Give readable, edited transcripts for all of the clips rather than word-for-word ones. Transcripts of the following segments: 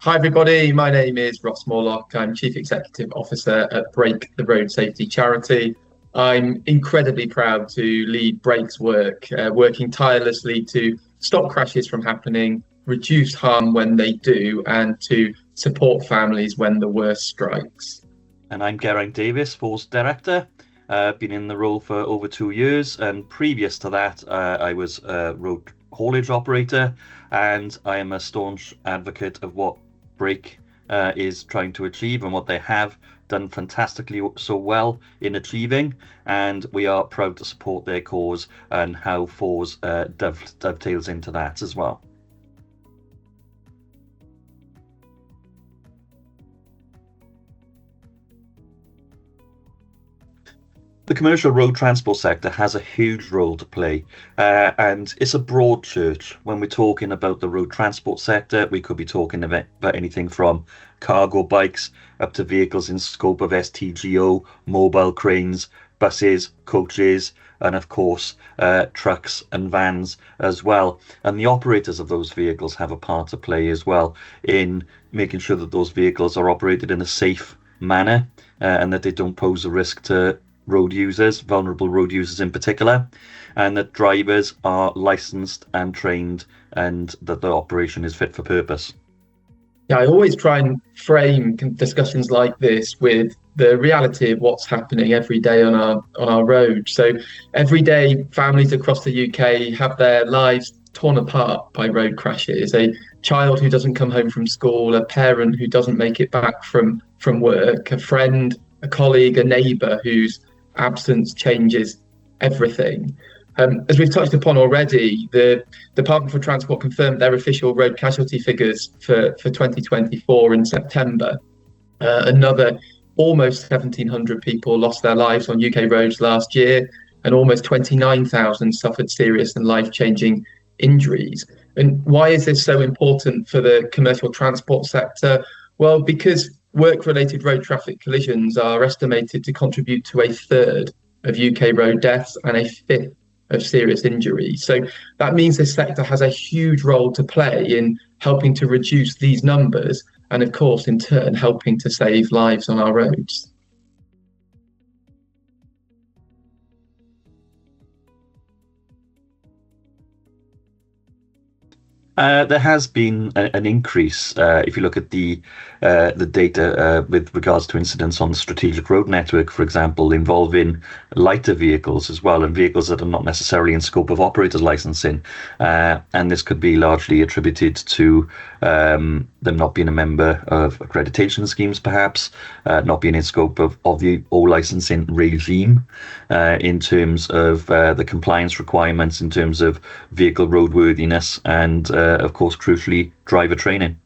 Hi, everybody. My name is Ross Moorlock. I'm Chief Executive Officer at Break, the road safety charity. I'm incredibly proud to lead Break's work, working tirelessly to stop crashes from happening, reduce harm when they do, and to support families when the worst strikes. And I'm Geraint Davies, Force Director. Been in the role for over 2 years, and previous to that, I was a road haulage operator, and I am a staunch advocate of what Break is trying to achieve and what they have done fantastically so well in achieving, and we are proud to support their cause and how Force dovetails into that as well. The commercial road transport sector has a huge role to play, and it's a broad church. When we're talking about the road transport sector, we could be talking about anything from cargo bikes up to vehicles in scope of STGO, mobile cranes, buses, coaches, and of course trucks and vans as well. And the operators of those vehicles have a part to play as well in making sure that those vehicles are operated in a safe manner, and that they don't pose a risk to road users, vulnerable road users in particular, and that drivers are licensed and trained, and that the operation is fit for purpose. Yeah, I always try and frame discussions like this with the reality of what's happening every day on our roads. So every day, families across the UK have their lives torn apart by road crashes. A child who doesn't come home from school, a parent who doesn't make it back from work, a friend, a colleague, a neighbour whose absence changes everything. As we've touched upon already, the Department for Transport confirmed their official road casualty figures for 2024 in September. Another almost 1,700 people lost their lives on UK roads last year, and almost 29,000 suffered serious and life-changing injuries. And why is this so important for the commercial transport sector? Well, because work-related road traffic collisions are estimated to contribute to a third of UK road deaths and a fifth of serious injuries. So that means this sector has a huge role to play in helping to reduce these numbers and, of course, in turn, helping to save lives on our roads. There has been an increase, if you look at the data with regards to incidents on the strategic road network, for example, involving lighter vehicles as well, and vehicles that are not necessarily in scope of operator's licensing. And this could be largely attributed to them not being a member of accreditation schemes, perhaps, not being in scope of the O licensing regime, in terms of the compliance requirements, in terms of vehicle roadworthiness, and of course, crucially, driver training.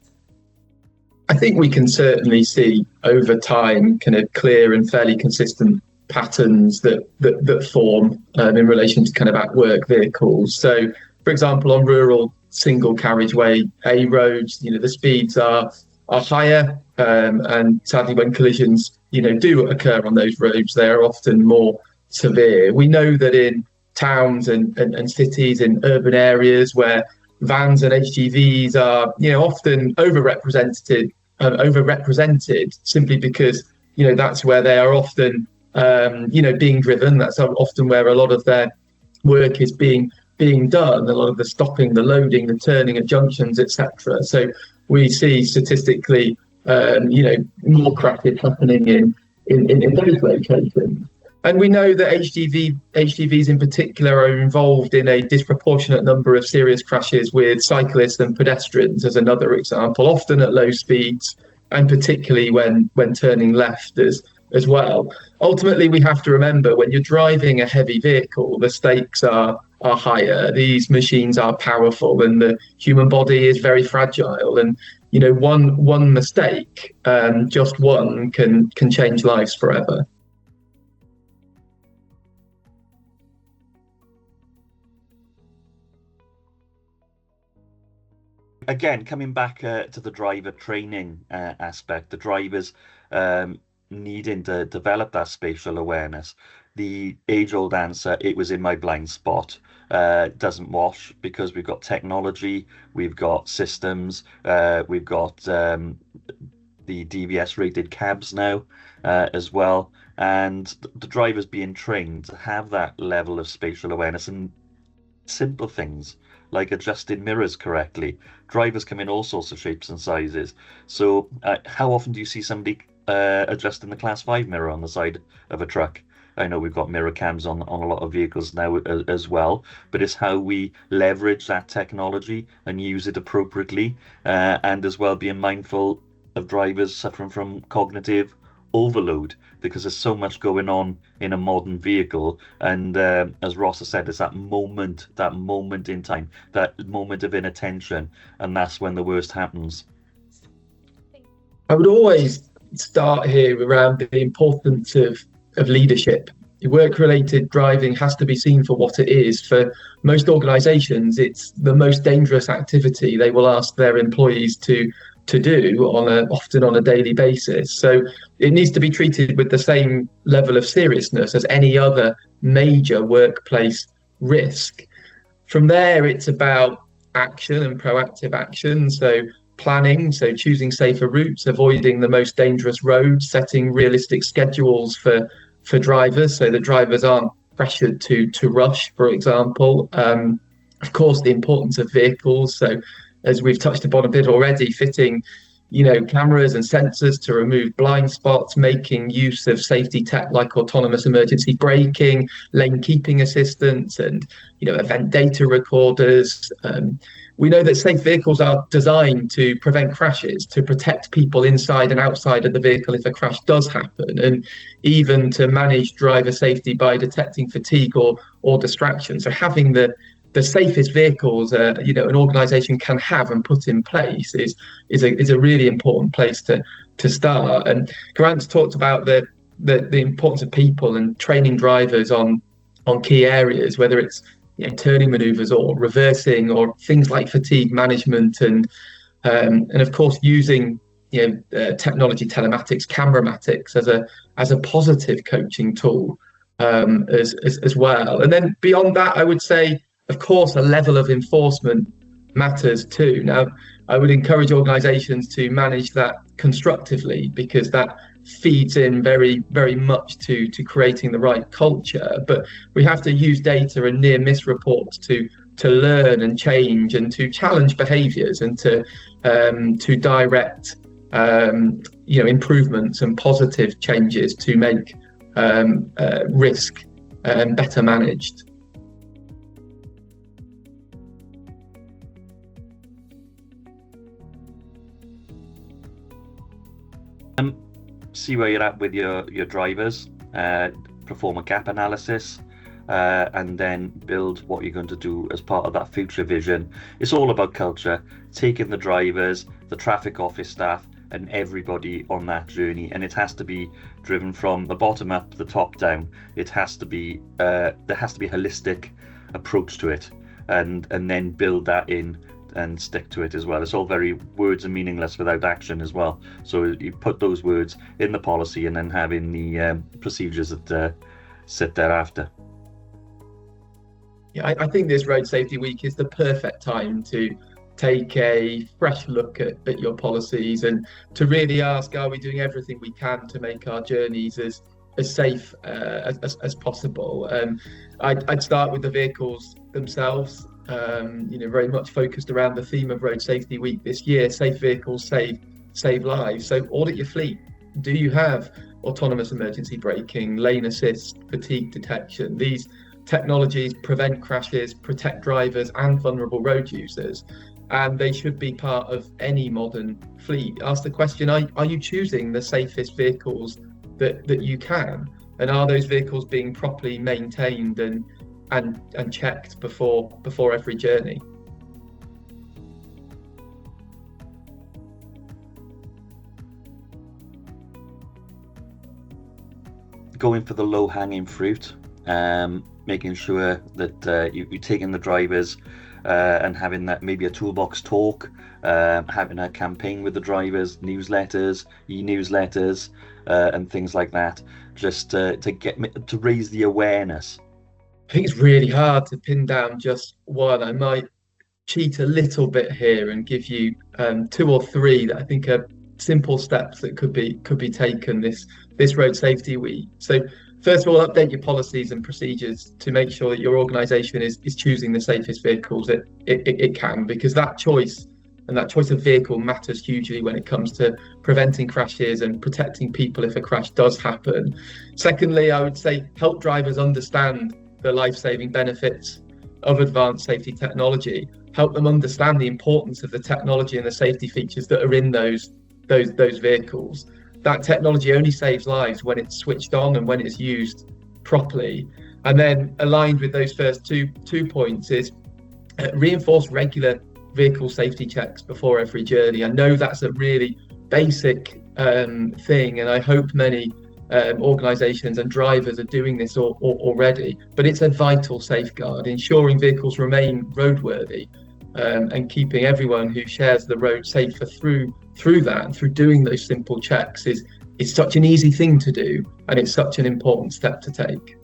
I think we can certainly see over time kind of clear and fairly consistent patterns that form in relation to kind of at-work vehicles. So, for example, on rural single carriageway A roads, the speeds are higher, and sadly, when collisions do occur on those roads, they are often more severe. We know that in towns and cities, in urban areas where vans and HGVs are, often overrepresented simply because, that's where they are often, being driven. That's often where a lot of their work is being done. A lot of the stopping, the loading, the turning at junctions, etc. So we see statistically, more crashes happening in those locations. And we know that HGVs in particular are involved in a disproportionate number of serious crashes with cyclists and pedestrians, as another example, often at low speeds, and particularly when turning left as well. Ultimately, we have to remember, when you're driving a heavy vehicle, the stakes are higher. These machines are powerful, and the human body is very fragile. And one mistake, just one, can change lives forever. Again, coming back to the driver training aspect, the drivers needing to develop that spatial awareness. the age-old answer, it was in my blind spot, doesn't wash, because we've got technology, we've got systems, we've got the DVS rated cabs now as well, and the drivers being trained to have that level of spatial awareness and simple things like adjusting mirrors correctly. Drivers come in all sorts of shapes and sizes. So, how often do you see somebody adjusting the Class 5 mirror on the side of a truck? I know we've got mirror cams on a lot of vehicles now as well, but it's how we leverage that technology and use it appropriately, and as well being mindful of drivers suffering from cognitive overload, because there's so much going on in a modern vehicle. And as Ross has said, it's that moment in time, that moment of inattention, and that's when the worst happens. I would always start here around the importance of leadership. Work-related driving has to be seen for what it is. For most organisations, it's the most dangerous activity they will ask their employees to do often on a daily basis. So it needs to be treated with the same level of seriousness as any other major workplace risk. From there, it's about action and proactive action. So planning, so choosing safer routes, avoiding the most dangerous roads, setting realistic schedules for drivers so that drivers aren't pressured to rush, for example. Of course, the importance of vehicles. So as we've touched upon a bit already, fitting, cameras and sensors to remove blind spots, making use of safety tech like autonomous emergency braking, lane keeping assistance, and, event data recorders. We know that safe vehicles are designed to prevent crashes, to protect people inside and outside of the vehicle if a crash does happen, and even to manage driver safety by detecting fatigue or distraction. So having the safest vehicles an organisation can have and put in place is a really important place to start. And Geraint's talked about the importance of people and training drivers on key areas, whether it's turning manoeuvres or reversing or things like fatigue management, and of course using technology, telematics, cameramatics as a positive coaching tool as well. And then beyond that, I would say, of course, a level of enforcement matters too. Now, I would encourage organisations to manage that constructively, because that feeds in very, very much to creating the right culture. But we have to use data and near miss reports to learn and change and to challenge behaviours and to direct improvements and positive changes to make risk better managed. See where you're at with your drivers, perform a gap analysis, and then build what you're going to do as part of that future vision. It's all about culture, taking the drivers, the traffic office staff, and everybody on that journey. And it has to be driven from the bottom up to the top down. It has to be there has to be a holistic approach to it, and then build that in and stick to it as well. It's all very words and meaningless without action as well. So you put those words in the policy and then having the procedures that sit thereafter. Yeah, I think this Road Safety Week is the perfect time to take a fresh look at your policies and to really ask, are we doing everything we can to make our journeys as safe as possible? I'd start with the vehicles themselves. Very much focused around the theme of Road Safety Week this year. Safe vehicles save lives. So audit your fleet. Do you have autonomous emergency braking, lane assist, fatigue detection? These technologies prevent crashes, protect drivers and vulnerable road users, and they should be part of any modern fleet. Ask the question, are you choosing the safest vehicles that you can? And are those vehicles being properly maintained and checked before every journey? Going for the low-hanging fruit, making sure that you're taking the drivers and having that maybe a toolbox talk, having a campaign with the drivers, newsletters, e-newsletters, and things like that, just to raise the awareness. I think it's really hard to pin down just one. I might cheat a little bit here and give you two or three that I think are simple steps that could be taken this road safety week. So first of all, update your policies and procedures to make sure that your organisation is choosing the safest vehicles it can, because that choice of vehicle matters hugely when it comes to preventing crashes and protecting people if a crash does happen. Secondly, I would say help drivers understand the life-saving benefits of advanced safety technology. Help them understand the importance of the technology and the safety features that are in those vehicles. That technology only saves lives when it's switched on and when it's used properly. And then aligned with those first two points is reinforce regular vehicle safety checks before every journey. I know that's a really basic thing, and I hope many organisations and drivers are doing this already, but it's a vital safeguard, ensuring vehicles remain roadworthy, and keeping everyone who shares the road safer through that, and through doing those simple checks is such an easy thing to do, and it's such an important step to take.